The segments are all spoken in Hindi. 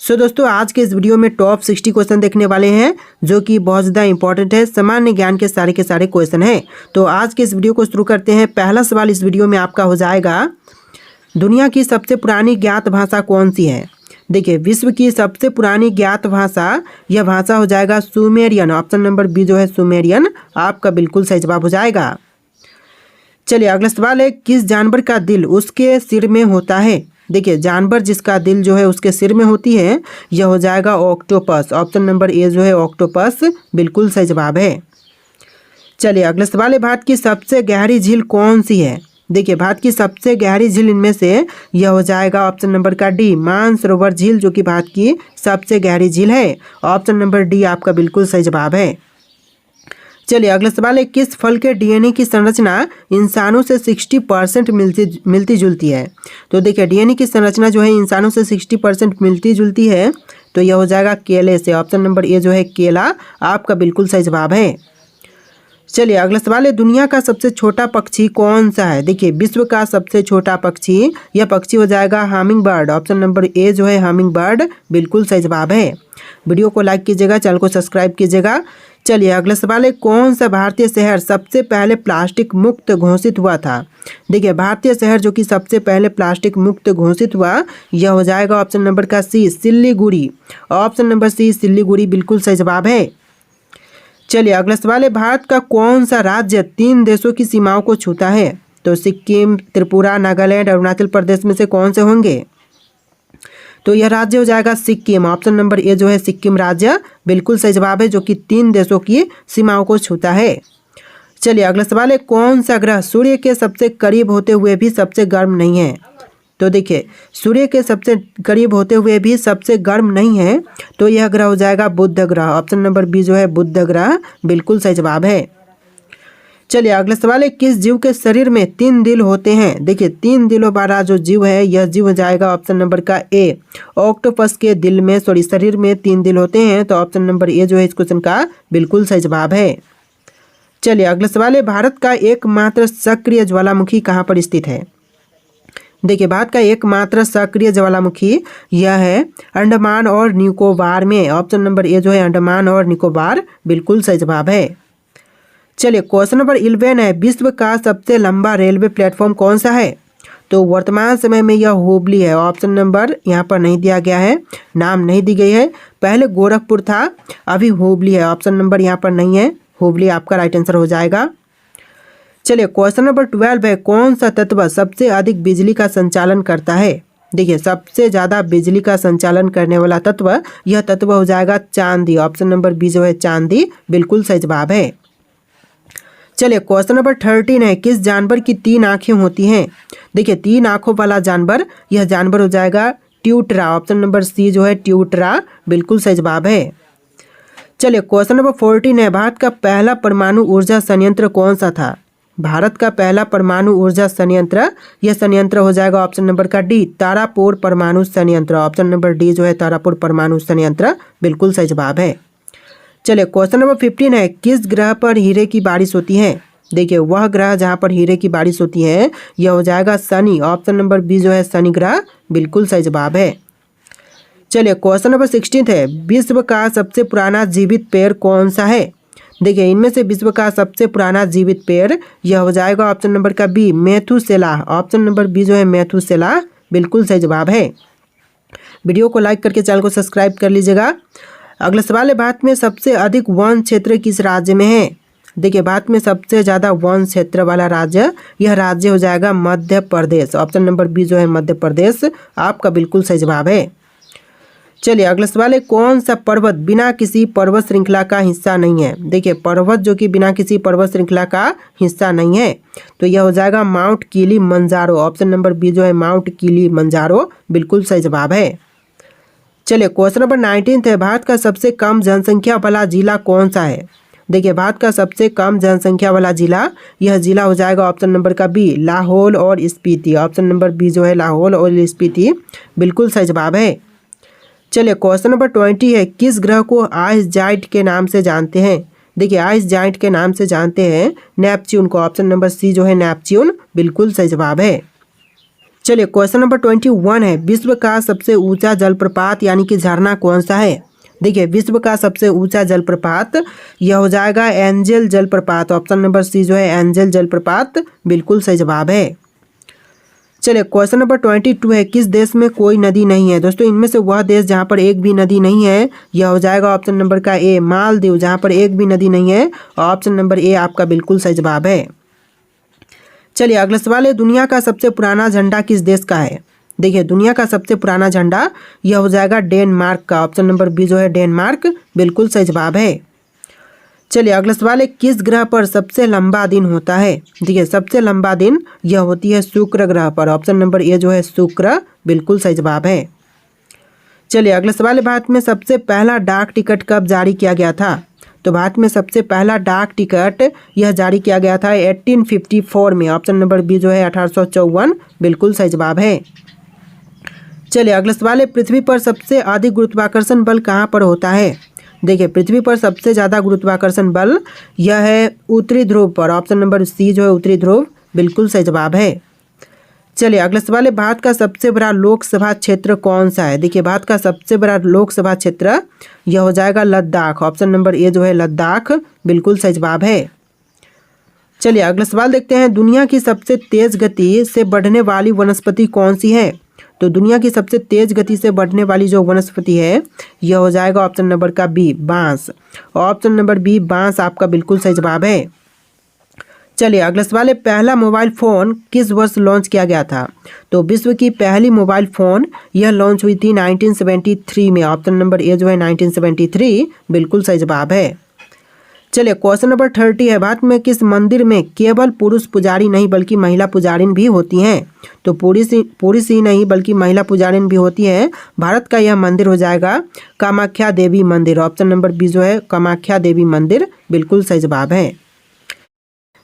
दोस्तों आज के इस वीडियो में टॉप 60 क्वेश्चन देखने वाले हैं जो कि बहुत ज़्यादा इंपॉर्टेंट है। सामान्य ज्ञान के सारे क्वेश्चन हैं। तो आज के इस वीडियो को शुरू करते हैं। पहला सवाल इस वीडियो में आपका हो जाएगा, दुनिया की सबसे पुरानी ज्ञात भाषा कौन सी है। देखिए, विश्व की सबसे पुरानी ज्ञात भाषा, यह भाषा हो जाएगा सुमेरियन। ऑप्शन नंबर बी जो है सुमेरियन आपका बिल्कुल सही जवाब हो जाएगा। चलिए अगला सवाल है, किस जानवर का दिल उसके सिर में होता है। देखिए, जानवर जिसका दिल जो है उसके सिर में होती है, यह हो जाएगा ऑक्टोपस। ऑप्शन नंबर ए जो है ऑक्टोपस बिल्कुल सही जवाब है। चलिए अगला सवाल है, भारत की सबसे गहरी झील कौन सी है। देखिए, भारत की सबसे गहरी झील इनमें से यह हो जाएगा ऑप्शन नंबर का डी, मानसरोवर झील, जो कि भारत की सबसे गहरी झील है। ऑप्शन नंबर डी आपका बिल्कुल सही जवाब है। चलिए अगला सवाल है, किस फल के डीएनए की संरचना इंसानों से 60% मिलती जुलती है। तो देखिए, डीएनए की संरचना जो है इंसानों से 60% मिलती जुलती है, तो यह हो जाएगा केले से। ऑप्शन नंबर ए जो है केला आपका बिल्कुल सही जवाब है। चलिए अगला सवाल है, दुनिया का सबसे छोटा पक्षी कौन सा है। देखिए, विश्व का सबसे छोटा पक्षी, यह पक्षी हो जाएगा humming bird. Option number A जो है हमिंग बर्ड बिल्कुल सही जवाब है। वीडियो को लाइक कीजिएगा, चैनल को सब्सक्राइब कीजिएगा। चलिए अगला सवाल है, कौन सा भारतीय शहर सबसे पहले प्लास्टिक मुक्त घोषित हुआ था। देखिए, भारतीय शहर जो कि सबसे पहले प्लास्टिक मुक्त घोषित हुआ, यह हो जाएगा ऑप्शन नंबर का C, Siliguri. Option number C Siliguri बिल्कुल सही जवाब है। चलिए अगला सवाल है, भारत का कौन सा राज्य 3 देशों की सीमाओं को छूता है। तो सिक्किम, त्रिपुरा, नागालैंड, अरुणाचल प्रदेश में से कौन से होंगे। तो यह राज्य हो जाएगा सिक्किम। ऑप्शन नंबर ए जो है सिक्किम राज्य बिल्कुल सही जवाब है, जो कि 3 देशों की सीमाओं को छूता है। चलिए अगला सवाल है, कौन सा ग्रह सूर्य के सबसे करीब होते हुए भी सबसे गर्म नहीं है। तो देखिए, सूर्य के सबसे करीब होते हुए भी सबसे गर्म नहीं है, तो यह ग्रह हो जाएगा बुध ग्रह। ऑप्शन नंबर बी जो है बुध ग्रह बिल्कुल सही जवाब है। चलिए अगला सवाल है, किस जीव के शरीर में 3 दिल होते हैं। देखिए, 3 दिलों वाला जो जीव है, यह जीव हो जाएगा ऑप्शन नंबर का ए, ऑक्टोपस के दिल में शरीर में 3 दिल होते हैं, तो ऑप्शन नंबर ए जो है इस क्वेश्चन का बिल्कुल सही जवाब है। चलिए अगला सवाल है, भारत का एकमात्र सक्रिय ज्वालामुखी कहाँ पर स्थित है। देखिए, भारत का एकमात्र सक्रिय ज्वालामुखी यह है अंडमान और निकोबार में। ऑप्शन नंबर ए जो है अंडमान और निकोबार बिल्कुल सही जवाब है। चलिए क्वेश्चन नंबर 11 है, विश्व का सबसे लंबा रेलवे प्लेटफॉर्म कौन सा है। तो वर्तमान समय में यह हुबली है। ऑप्शन नंबर यहाँ पर नहीं दिया गया है, नाम नहीं दी गई है। पहले गोरखपुर था, अभी हुबली है। ऑप्शन नंबर यहाँ पर नहीं है, हुबली आपका राइट आंसर हो जाएगा। चलिए क्वेश्चन नंबर 12 है, कौन सा तत्व सबसे अधिक बिजली का संचालन करता है। देखिए, सबसे ज़्यादा बिजली का संचालन करने वाला तत्व, यह तत्व हो जाएगा चांदी। ऑप्शन नंबर बी जो है चांदी बिल्कुल सही जवाब है। चलिए क्वेश्चन नंबर 13 है, किस जानवर की 3 आँखें होती हैं। देखिए, 3 आँखों वाला जानवर, यह जानवर हो जाएगा ट्यूटरा। ऑप्शन नंबर सी जो है ट्यूटरा बिल्कुल सही जवाब है। चलिए क्वेश्चन नंबर 14 है, भारत का पहला परमाणु ऊर्जा संयंत्र कौन सा था। भारत का पहला परमाणु ऊर्जा संयंत्र, यह संयंत्र हो जाएगा ऑप्शन नंबर का डी, तारापुर परमाणु संयंत्र। ऑप्शन नंबर डी जो है तारापुर परमाणु संयंत्र बिल्कुल सही जवाब है। चलिए क्वेश्चन नंबर 15 है, किस ग्रह पर हीरे की बारिश होती है। देखिए, वह ग्रह जहाँ पर हीरे की बारिश होती है, यह हो जाएगा शनि। ऑप्शन नंबर बी जो है शनि ग्रह बिल्कुल सही जवाब है। चलिए क्वेश्चन नंबर 16 है, विश्व का सबसे पुराना जीवित पेड़ कौन सा है। देखिए, इनमें से विश्व का सबसे पुराना जीवित पेड़, यह हो जाएगा ऑप्शन नंबर का बी, मेथुसेलाह। ऑप्शन नंबर बी जो है मेथुसेलाह बिल्कुल सही जवाब है। वीडियो को लाइक करके चैनल को सब्सक्राइब कर लीजिएगा। अगला सवाल है, भारत में सबसे अधिक वन क्षेत्र किस राज्य में है। देखिए, भारत में सबसे ज़्यादा वन क्षेत्र वाला राज्य, यह राज्य हो जाएगा Madhya Pradesh. Option number B जो है मध्य प्रदेश आपका बिल्कुल सही जवाब है। चलिए अगला सवाल है, कौन सा पर्वत बिना किसी पर्वत श्रृंखला का हिस्सा नहीं है। देखिए, पर्वत जो कि बिना किसी पर्वत श्रृंखला का हिस्सा नहीं है, तो यह हो जाएगा Mount Kilimanjaro. Option number B जो है माउंट किलिमंजारो बिल्कुल सही जवाब है। चलिए क्वेश्चन नंबर 19 है, भारत का सबसे कम जनसंख्या वाला जिला कौन सा है। देखिए, भारत का सबसे कम जनसंख्या वाला जिला, यह जिला हो जाएगा ऑप्शन नंबर का बी, लाहौल और स्पीति। ऑप्शन नंबर बी जो है लाहौल और स्पीति बिल्कुल सही जवाब है। चलिए क्वेश्चन नंबर 20 है, किस ग्रह को आइस जाइंट के नाम से जानते हैं। देखिए, आइस जाइंट के नाम से जानते हैं नेपच्यून को। ऑप्शन नंबर सी जो है नेपच्यून बिल्कुल सही जवाब है। चलिए क्वेश्चन नंबर 21 है, विश्व का सबसे ऊंचा जलप्रपात यानी कि झरना कौन सा है। देखिए विश्व का सबसे ऊंचा जलप्रपात यह हो जाएगा एंजल जलप्रपात। ऑप्शन नंबर सी जो है एंजल जलप्रपात बिल्कुल सही जवाब है। चलिए क्वेश्चन नंबर 22 है, किस देश में कोई नदी नहीं है। दोस्तों इनमें से वह देश जहां पर एक भी नदी नहीं है यह हो जाएगा ऑप्शन नंबर का ए मालदीव, जहां पर एक भी नदी नहीं है। ऑप्शन नंबर ए आपका बिल्कुल सही जवाब है। चलिए अगला सवाल है, दुनिया का सबसे पुराना झंडा किस देश का है। देखिए दुनिया का सबसे पुराना झंडा यह हो जाएगा डेनमार्क का। ऑप्शन नंबर बी जो है डेनमार्क बिल्कुल सही जवाब है। चलिए अगला सवाल है, किस ग्रह पर सबसे लंबा दिन होता है। देखिए सबसे लंबा दिन यह होती है शुक्र ग्रह पर। ऑप्शन नंबर ए जो है शुक्र बिल्कुल सही जवाब है। चलिए अगला सवाल है, भारत में सबसे पहला डाक टिकट कब जारी किया गया था। तो भारत में सबसे पहला डाक टिकट यह जारी किया गया था 1854 में। ऑप्शन नंबर बी जो है 1854 बिल्कुल सही जवाब है। चलिए अगला सवाल है, पृथ्वी पर सबसे अधिक गुरुत्वाकर्षण बल कहाँ पर होता है। देखिए पृथ्वी पर सबसे ज़्यादा गुरुत्वाकर्षण बल यह है उत्तरी ध्रुव पर। ऑप्शन नंबर सी जो है उत्तरी ध्रुव बिल्कुल सही जवाब है। चलिए अगला सवाल है, भारत का सबसे बड़ा लोकसभा क्षेत्र कौन सा है। देखिए भारत का सबसे बड़ा लोकसभा क्षेत्र यह हो जाएगा लद्दाख। ऑप्शन नंबर ए जो है लद्दाख बिल्कुल सही जवाब है। चलिए अगला सवाल देखते हैं, दुनिया की सबसे तेज गति से बढ़ने वाली वनस्पति कौन सी है। तो दुनिया की सबसे तेज गति से बढ़ने वाली जो वनस्पति है यह हो जाएगा ऑप्शन नंबर का बी बांस। ऑप्शन नंबर बी बांस आपका बिल्कुल सही जवाब है। चलिए अगला सवाल है, पहला मोबाइल फ़ोन किस वर्ष लॉन्च किया गया था। तो विश्व की पहली मोबाइल फ़ोन यह लॉन्च हुई थी 1973 में। ऑप्शन नंबर ए जो है 1973 बिल्कुल सही जवाब है। चलिए क्वेश्चन नंबर 30 है, भारत में किस मंदिर में केवल पुरुष पुजारी नहीं बल्कि महिला पुजारिन भी होती हैं। तो पुरुष ही नहीं बल्कि महिला पुजारिन भी होती है। भारत का यह मंदिर हो जाएगा कामाख्या देवी मंदिर। ऑप्शन नंबर बी जो है कामाख्या देवी मंदिर बिल्कुल सही जवाब है।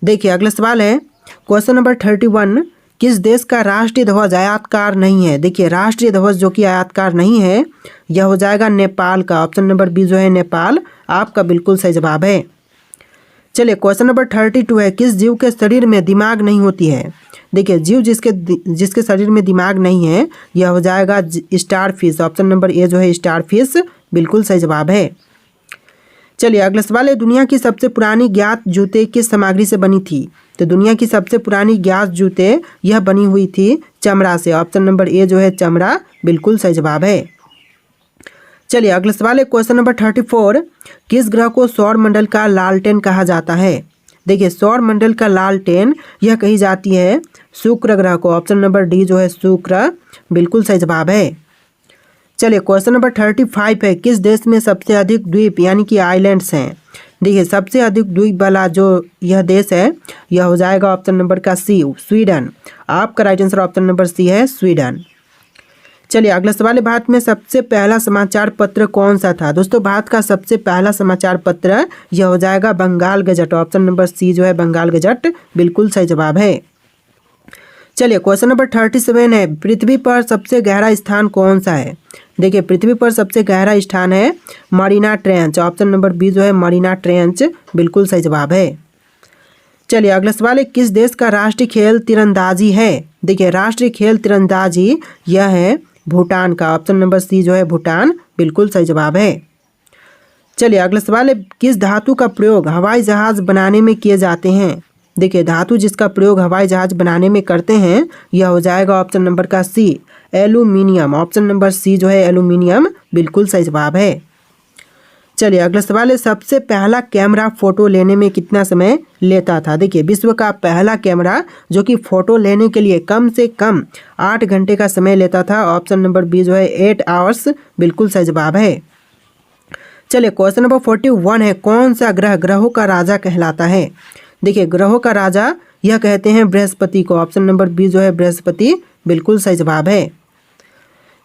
देखिए अगला सवाल है, क्वेश्चन नंबर 31, किस देश का राष्ट्रीय ध्वज आयताकार नहीं है। देखिए राष्ट्रीय ध्वज जो कि आयताकार नहीं है यह हो जाएगा नेपाल का। ऑप्शन नंबर बी जो है नेपाल आपका बिल्कुल सही जवाब है। चलिए क्वेश्चन नंबर 32 है, किस जीव के शरीर में दिमाग नहीं होती है। देखिए जीव जिसके शरीर में दिमाग नहीं है यह हो जाएगा star fish. Option number A जो है स्टार फिश बिल्कुल सही जवाब है। चलिए अगला सवाल है, दुनिया की सबसे पुरानी ज्ञात जूते किस सामग्री से बनी थी। तो दुनिया की सबसे पुरानी ज्ञात जूते यह बनी हुई थी चमड़ा से। ऑप्शन नंबर ए जो है चमड़ा बिल्कुल सही जवाब है। चलिए अगला सवाल है, क्वेश्चन नंबर 34, किस ग्रह को सौर मंडल का लालटेन कहा जाता है। देखिए सौर मंडल का लालटेन यह कही जाती है शुक्र ग्रह को। ऑप्शन नंबर डी जो है शुक्र बिल्कुल सही जवाब है। चलिए क्वेश्चन नंबर 35 है, किस देश में सबसे अधिक द्वीप यानी कि आइलैंड्स हैं। देखिए सबसे अधिक द्वीप वाला जो यह देश है यह हो जाएगा ऑप्शन नंबर का सी स्वीडन। आपका right answer option number C है स्वीडन। चलिए अगला सवाल है, भारत में सबसे पहला समाचार पत्र कौन सा था। दोस्तों भारत का सबसे पहला समाचार पत्र यह हो जाएगा Bengal gazette. Option number C जो है बंगाल गजट बिल्कुल सही जवाब है। चलिए क्वेश्चन नंबर 37 है, पृथ्वी पर सबसे गहरा स्थान कौन सा है। देखिए पृथ्वी पर सबसे गहरा स्थान है Mariana trench. Option number B जो है मरीना ट्रेंच बिल्कुल सही जवाब है। चलिए अगला सवाल है, किस देश का राष्ट्रीय खेल तीरंदाजी है। देखिए राष्ट्रीय खेल तीरंदाजी यह है भूटान का। ऑप्शन नंबर सी जो है भूटान बिल्कुल सही जवाब है। चलिए अगला सवाल है, किस धातु का प्रयोग हवाई जहाज बनाने में किए जाते हैं। देखिए धातु जिसका प्रयोग हवाई जहाज बनाने में करते हैं यह हो जाएगा ऑप्शन नंबर का सी एल्यूमिनियम। ऑप्शन नंबर सी जो है एल्यूमिनियम बिल्कुल सही जवाब है। चलिए अगला सवाल है, सबसे पहला कैमरा फोटो लेने में कितना समय लेता था। देखिए विश्व का पहला कैमरा जो कि फ़ोटो लेने के लिए कम से कम 8 घंटे का समय लेता था। ऑप्शन नंबर बी जो है 8 आवर्स बिल्कुल सही जवाब है। चलिए क्वेश्चन नंबर 41 है, कौन सा ग्रह ग्रहों का राजा कहलाता है। देखिए ग्रहों का राजा यह कहते हैं बृहस्पति को। ऑप्शन नंबर बी जो है बृहस्पति बिल्कुल सही जवाब है।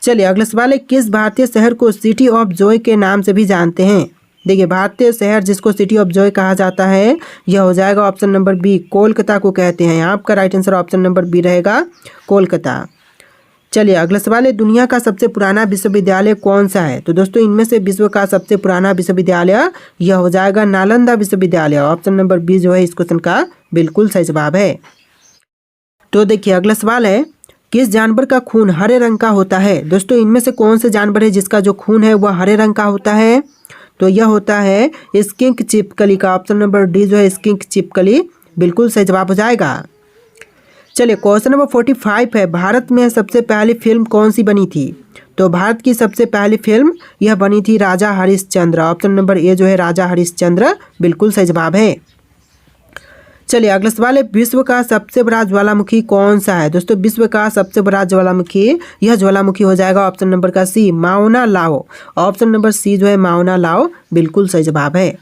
चलिए अगला सवाल है, किस भारतीय शहर को सिटी ऑफ जॉय के नाम से भी जानते हैं। देखिए भारतीय शहर जिसको सिटी ऑफ जॉय कहा जाता है यह हो जाएगा ऑप्शन नंबर बी कोलकाता को कहते हैं। आपका right answer option number B रहेगा कोलकाता। चलिए अगला सवाल है, दुनिया का सबसे पुराना विश्वविद्यालय कौन सा है। तो दोस्तों इनमें से विश्व का सबसे पुराना विश्वविद्यालय यह हो जाएगा नालंदा विश्वविद्यालय। ऑप्शन नंबर बी जो है इस क्वेश्चन का बिल्कुल सही जवाब है। तो देखिए अगला सवाल है, किस जानवर का खून हरे रंग का होता है? दोस्तों इनमें से कौन से जानवर है जिसका जो खून है वह हरे रंग का होता है? तो यह होता है स्किंक छिपकली का। ऑप्शन नंबर डी जो है स्किंक छिपकली बिल्कुल सही जवाब हो जाएगा। चलिए क्वेश्चन नंबर 45 है, भारत में सबसे पहली फिल्म कौन सी बनी थी? तो भारत की सबसे पहली फिल्म यह बनी थी राजा हरिश्चंद्र। ऑप्शन नंबर ए जो है राजा हरिश्चंद्र बिल्कुल सही जवाब है। चलिए अगला सवाल है, विश्व का सबसे बड़ा ज्वालामुखी कौन सा है? दोस्तों विश्व का सबसे बड़ा ज्वालामुखी, यह ज्वालामुखी हो जाएगा ऑप्शन नंबर का सी, माउना लाओ। ऑप्शन नंबर सी जो है माउना लाओ बिल्कुल सही जवाब है।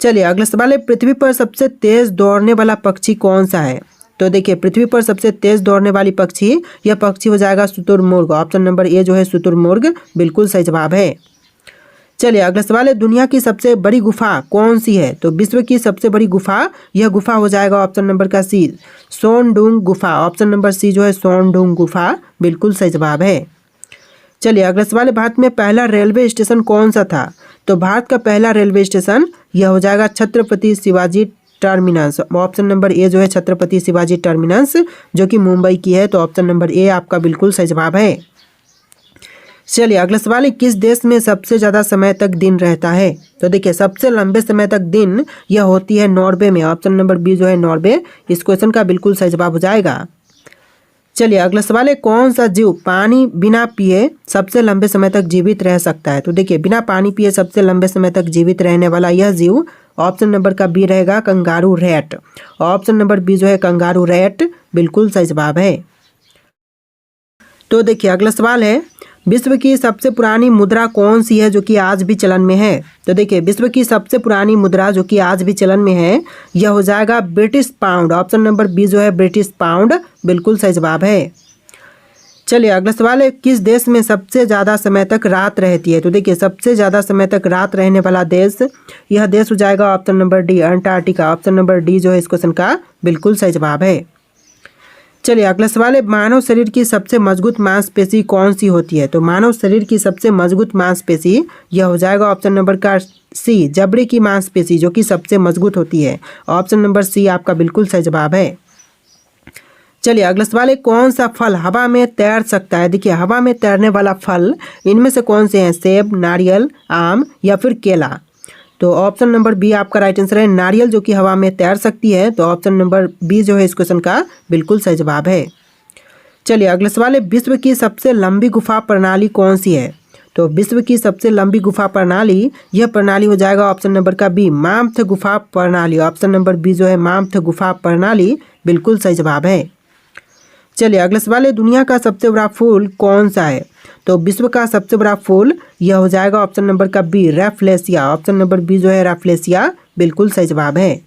चलिए अगला सवाल है, पृथ्वी पर सबसे तेज दौड़ने वाला पक्षी कौन सा है? तो देखिए पृथ्वी पर सबसे तेज दौड़ने वाली पक्षी, यह पक्षी हो जाएगा शुतुरमुर्ग। ऑप्शन नंबर ए जो है शुतुरमुर्ग बिल्कुल सही जवाब है। चलिए अगला सवाल है, दुनिया की सबसे बड़ी गुफा कौन सी है? तो विश्व की सबसे बड़ी गुफा, यह गुफा हो जाएगा ऑप्शन नंबर का सी, सोनडुंग गुफा। ऑप्शन नंबर सी जो है सोनडुंग गुफा बिल्कुल सही जवाब है। चलिए अगला सवाल है, भारत में पहला रेलवे स्टेशन कौन सा था? तो भारत का पहला रेलवे स्टेशन यह हो जाएगा Chhatrapati Shivaji terminus. Option number A जो है छत्रपति शिवाजी टर्मिनस जो कि मुंबई की है। तो ऑप्शन नंबर ए आपका बिल्कुल सही जवाब है। चलिए अगला सवाल है, किस देश में सबसे ज़्यादा समय तक दिन रहता है? तो देखिए सबसे लंबे समय तक दिन यह होती है नॉर्वे में। ऑप्शन नंबर बी जो है नॉर्वे इस क्वेश्चन का बिल्कुल सही जवाब हो जाएगा। चलिए अगला सवाल है, कौन सा जीव पानी बिना पिए सबसे लंबे समय तक जीवित रह सकता है? तो देखिए बिना पानी पिए सबसे लंबे समय तक जीवित रहने वाला यह जीव ऑप्शन नंबर का बी रहेगा kangaroo rat. Option number B जो है कंगारू रैट बिल्कुल सही जवाब है। तो देखिए अगला सवाल है, विश्व की सबसे पुरानी मुद्रा कौन सी है जो कि आज भी चलन में है? तो देखिए विश्व की सबसे पुरानी मुद्रा जो कि आज भी चलन में है यह हो जाएगा British pound. Option number B जो है ब्रिटिश पाउंड बिल्कुल सही जवाब है। चलिए अगला सवाल है, किस देश में सबसे ज़्यादा समय तक रात रहती है? तो देखिए सबसे ज़्यादा समय तक रात रहने वाला देश, यह देश हो जाएगा option number D Antarctica. Option number D जो है इस क्वेश्चन का बिल्कुल सही जवाब है। चलिए अगला सवाल है, मानव शरीर की सबसे मजबूत मांसपेशी कौन सी होती है? तो मानव शरीर की सबसे मजबूत मांसपेशी यह हो जाएगा ऑप्शन नंबर का सी, जबड़े की मांसपेशी जो कि सबसे मजबूत होती है। ऑप्शन नंबर सी आपका बिल्कुल सही जवाब है। चलिए अगला सवाल है, कौन सा फल हवा में तैर सकता है? देखिए हवा में तैरने वाला फल इनमें से कौन से हैं? सेब, नारियल, आम या फिर केला? तो ऑप्शन नंबर बी आपका राइट आंसर है, नारियल जो कि हवा में तैर सकती है। तो ऑप्शन नंबर बी जो है इस क्वेश्चन का बिल्कुल सही जवाब है। चलिए अगला सवाल है, विश्व की सबसे लंबी गुफा प्रणाली कौन सी है? तो विश्व की सबसे लंबी गुफा प्रणाली, यह प्रणाली हो जाएगा ऑप्शन नंबर का बी, माम्थ गुफा प्रणाली। ऑप्शन नंबर बी जो है माम्थ गुफा प्रणाली बिल्कुल सही जवाब है। चलिए अगला सवाल है, दुनिया का सबसे बड़ा फूल कौन सा है? तो विश्व का सबसे बड़ा फूल यह हो जाएगा ऑप्शन नंबर का बी, रैफ्लेशिया। ऑप्शन नंबर बी जो है रैफ्लेशिया बिल्कुल सही जवाब है।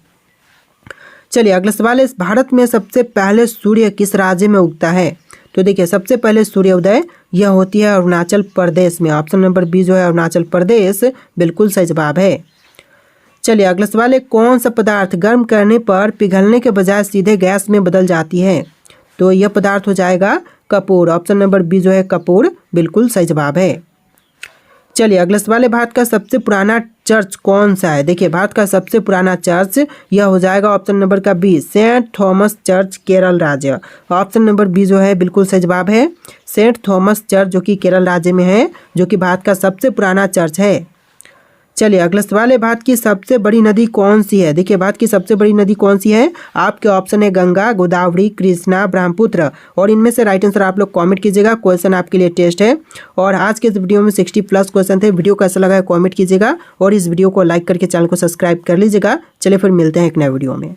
चलिए अगला सवाल है, भारत में सबसे पहले सूर्य किस राज्य में उगता है? तो देखिए सबसे पहले सूर्योदय यह होती है अरुणाचल प्रदेश में। ऑप्शन नंबर बी जो है अरुणाचल प्रदेश बिल्कुल सही जवाब है। चलिए अगला सवाल है, कौन सा पदार्थ गर्म करने पर पिघलने के बजाय सीधे गैस में बदल जाती है? तो यह पदार्थ हो जाएगा कपूर। ऑप्शन नंबर बी जो है कपूर बिल्कुल सही जवाब है। चलिए अगला सवाल है, भारत का सबसे पुराना चर्च कौन सा है? देखिए भारत का सबसे पुराना चर्च यह हो जाएगा ऑप्शन नंबर का B, saint Thomas church Kerala राज्य। ऑप्शन नंबर बी जो है बिल्कुल सही जवाब है, सेंट थॉमस चर्च जो कि केरल राज्य में है, जो कि भारत का सबसे पुराना चर्च है। चलिए अगला सवाल है, भारत की सबसे बड़ी नदी कौन सी है? देखिए भारत की सबसे बड़ी नदी कौन सी है? आपके ऑप्शन है गंगा, गोदावरी, कृष्णा, ब्रह्मपुत्र। और इनमें से राइट आंसर आप लोग कमेंट कीजिएगा। क्वेश्चन आपके लिए टेस्ट है और आज के इस वीडियो में 60+ क्वेश्चन थे। वीडियो कैसा लगा है कमेंट कीजिएगा और इस वीडियो को लाइक करके चैनल को सब्सक्राइब कर लीजिएगा। चलिए फिर मिलते हैं एक नए वीडियो में।